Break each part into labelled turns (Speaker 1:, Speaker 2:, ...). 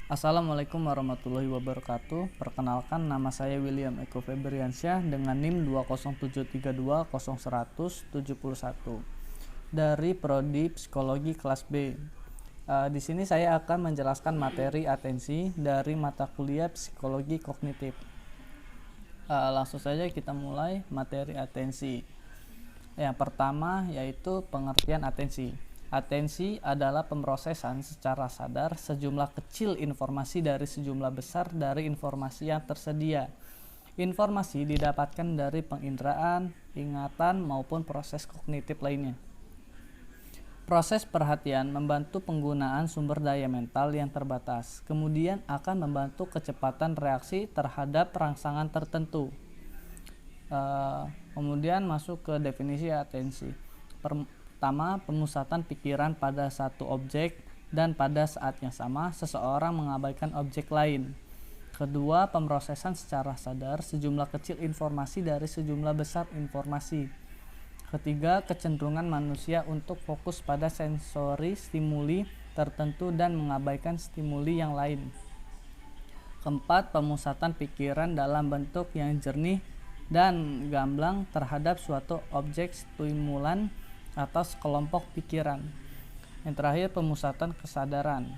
Speaker 1: Assalamualaikum warahmatullahi wabarakatuh. Perkenalkan, nama saya William Eko Febriansyah dengan NIM 207320171 dari Prodi Psikologi kelas B. Di sini saya akan menjelaskan materi atensi dari mata kuliah Psikologi Kognitif. Langsung saja kita mulai materi atensi. Yang pertama yaitu pengertian atensi. Atensi adalah pemrosesan secara sadar sejumlah kecil informasi dari sejumlah besar dari informasi yang tersedia. Informasi didapatkan dari penginderaan, ingatan, maupun proses kognitif lainnya. Proses perhatian membantu penggunaan sumber daya mental yang terbatas, kemudian akan membantu kecepatan reaksi terhadap rangsangan tertentu. Kemudian masuk ke definisi atensi. Pertama, pemusatan pikiran pada satu objek dan pada saat yang sama seseorang mengabaikan objek lain. Kedua, pemrosesan secara sadar sejumlah kecil informasi dari sejumlah besar informasi. Ketiga, kecenderungan manusia untuk fokus pada sensori stimuli tertentu dan mengabaikan stimuli yang lain. Keempat, pemusatan pikiran dalam bentuk yang jernih dan gamblang terhadap suatu objek stimulan atau sekelompok pikiran. Yang terakhir, pemusatan kesadaran.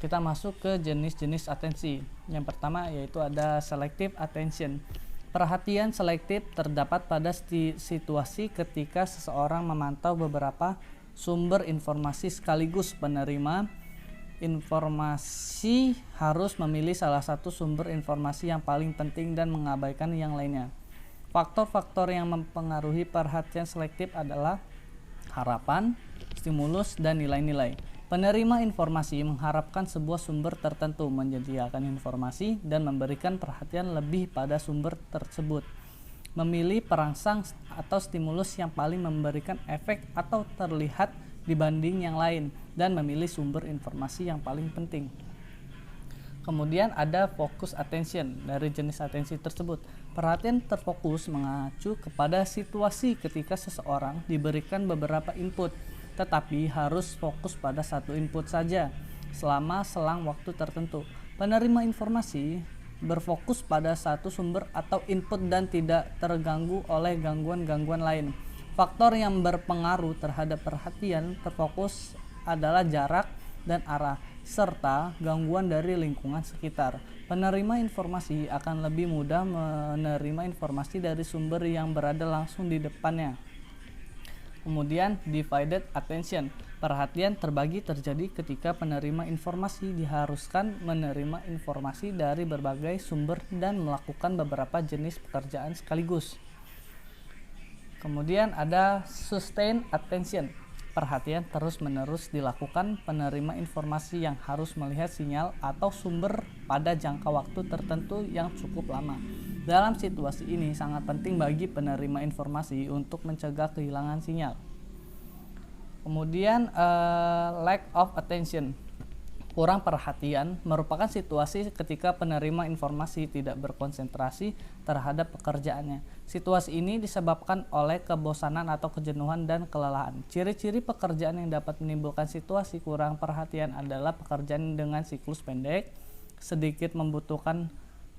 Speaker 1: Kita masuk ke jenis-jenis atensi. Yang pertama yaitu ada selective attention. Perhatian selektif terdapat pada situasi ketika seseorang memantau beberapa sumber informasi sekaligus. Penerima informasi harus memilih salah satu sumber informasi yang paling penting dan mengabaikan yang lainnya. Faktor-faktor yang mempengaruhi perhatian selektif adalah harapan, stimulus, dan nilai-nilai. Penerima informasi mengharapkan sebuah sumber tertentu, menyediakan informasi, dan memberikan perhatian lebih pada sumber tersebut. Memilih perangsang atau stimulus yang paling memberikan efek atau terlihat dibanding yang lain, dan memilih sumber informasi yang paling penting. Kemudian ada focus attention. Dari jenis atensi tersebut, perhatian terfokus mengacu kepada situasi ketika seseorang diberikan beberapa input, tetapi harus fokus pada satu input saja selama selang waktu tertentu. Penerima informasi berfokus pada satu sumber atau input dan tidak terganggu oleh gangguan-gangguan lain. Faktor yang berpengaruh terhadap perhatian terfokus adalah jarak dan arah, serta gangguan dari lingkungan sekitar. Penerima informasi akan lebih mudah menerima informasi dari sumber yang berada langsung di depannya. Kemudian divided attention. Perhatian terbagi terjadi ketika penerima informasi diharuskan menerima informasi dari berbagai sumber dan melakukan beberapa jenis pekerjaan sekaligus. Kemudian ada sustained attention. Perhatian terus-menerus dilakukan penerima informasi yang harus melihat sinyal atau sumber pada jangka waktu tertentu yang cukup lama. Dalam situasi ini sangat penting bagi penerima informasi untuk mencegah kehilangan sinyal. Kemudian lack of attention. Kurang perhatian merupakan situasi ketika penerima informasi tidak berkonsentrasi terhadap pekerjaannya. Situasi ini disebabkan oleh kebosanan atau kejenuhan dan kelelahan. Ciri-ciri pekerjaan yang dapat menimbulkan situasi kurang perhatian adalah pekerjaan dengan siklus pendek, sedikit membutuhkan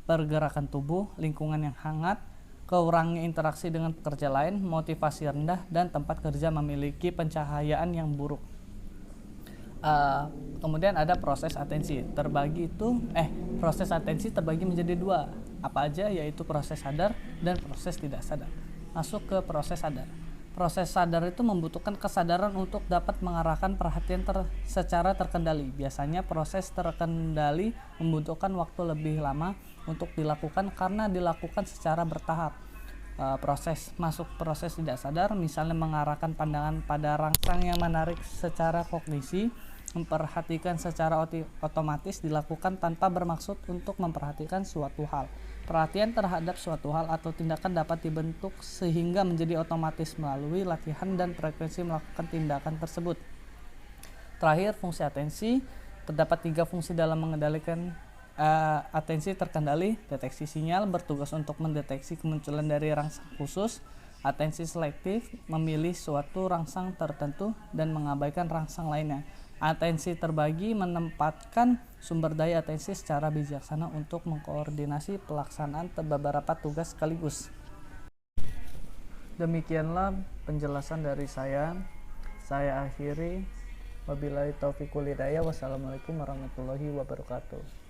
Speaker 1: pergerakan tubuh, lingkungan yang hangat, kurangnya interaksi dengan pekerja lain, motivasi rendah, dan tempat kerja memiliki pencahayaan yang buruk. Kemudian ada proses atensi. Proses atensi terbagi menjadi dua. Apa aja? Yaitu proses sadar dan proses tidak sadar. Masuk ke proses sadar. Proses sadar itu membutuhkan kesadaran untuk dapat mengarahkan perhatian secara terkendali. Biasanya proses terkendali membutuhkan waktu lebih lama untuk dilakukan karena dilakukan secara bertahap. Proses tidak sadar, misalnya mengarahkan pandangan pada rangsang yang menarik secara kognisi, memperhatikan secara otomatis, dilakukan tanpa bermaksud untuk memperhatikan suatu hal. Perhatian terhadap suatu hal atau tindakan dapat dibentuk sehingga menjadi otomatis melalui latihan dan frekuensi melakukan tindakan tersebut. Terakhir, fungsi atensi. Terdapat 3 fungsi dalam mengendalikan atensi terkendali. Deteksi sinyal bertugas untuk mendeteksi kemunculan dari rangsang khusus. Atensi selektif memilih suatu rangsang tertentu dan mengabaikan rangsang lainnya. Atensi terbagi menempatkan sumber daya atensi secara bijaksana untuk mengkoordinasi pelaksanaan beberapa tugas sekaligus. Demikianlah penjelasan dari saya. Saya akhiri. Wabillahi taufiq wal hidayah. Wassalamualaikum warahmatullahi wabarakatuh.